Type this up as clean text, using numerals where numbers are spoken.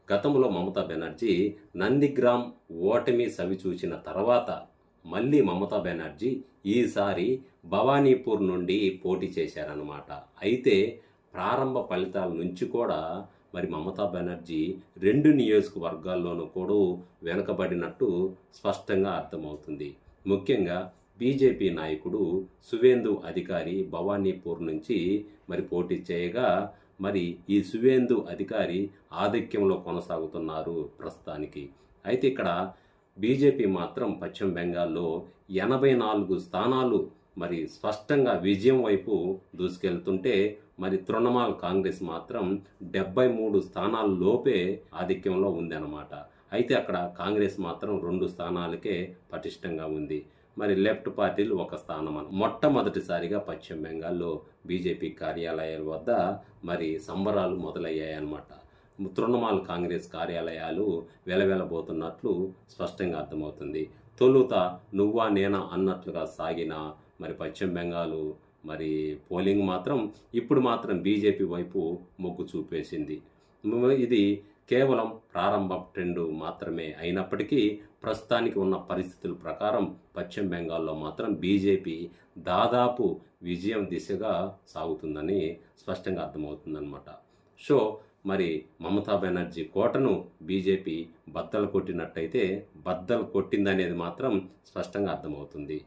గతంలో మమతా బెనర్జీ నందిగ్రామ్ ఓటమి సవిచూసిన తర్వాత మళ్ళీ మమతా బెనర్జీ ఈసారి భవానీపూర్ నుండి పోటీ చేశారన్నమాట. అయితే ప్రారంభ ఫలితాల నుంచి కూడా మరి మమతా బెనర్జీ 2 నియోజకవర్గాల్లోనూ కూడా వెనుకబడినట్టు స్పష్టంగా అర్థమవుతుంది. ముఖ్యంగా బీజేపీ నాయకుడు సువేందు అధికారి భవానీపూర్ నుంచి మరి పోటీ చేయగా, మరి ఈ సువేందు అధికారి ఆధిక్యంలో కొనసాగుతున్నారు ప్రస్తుతానికి. అయితే ఇక్కడ బీజేపీ మాత్రం పశ్చిమ బెంగాల్లో 84 స్థానాలు మరి స్పష్టంగా విజయం వైపు దూసుకెళ్తుంటే, మరి తృణమూల్ కాంగ్రెస్ మాత్రం 73 స్థానాల లోపే ఆధిక్యంలో ఉందన్నమాట. అయితే అక్కడ కాంగ్రెస్ మాత్రం 2 స్థానాలకే పటిష్టంగా ఉంది. మరి లెఫ్ట్ పార్టీలు 1 స్థానం. మొట్టమొదటిసారిగా పశ్చిమ బెంగాల్లో బీజేపీ కార్యాలయాల వద్ద మరి సంబరాలు మొదలయ్యాయన్నమాట. తృణమూల్ కాంగ్రెస్ కార్యాలయాలు వెలవెలబోతున్నట్లు స్పష్టంగా అర్థమవుతుంది. తొలుత నువ్వా నేనా అన్నట్లుగా సాగిన మరి పశ్చిమ బెంగాల్ మరి పోలింగ్ మాత్రం ఇప్పుడు మాత్రం బీజేపీ వైపు మొగ్గు చూపేసింది. ఇది కేవలం ప్రారంభ ట్రెండ్ మాత్రమే అయినప్పటికీ ప్రస్తుతానికి ఉన్న పరిస్థితుల ప్రకారం పశ్చిమ బెంగాల్లో మాత్రం బీజేపీ దాదాపు విజయం దిశగా సాగుతుందని స్పష్టంగా అర్థమవుతుందన్నమాట. సో మరి మమతా బెనర్జీ కోటను బీజేపీ బద్దలు కొట్టినట్టయితే బద్దలు కొట్టిందనేది మాత్రం స్పష్టంగా అర్థమవుతుంది.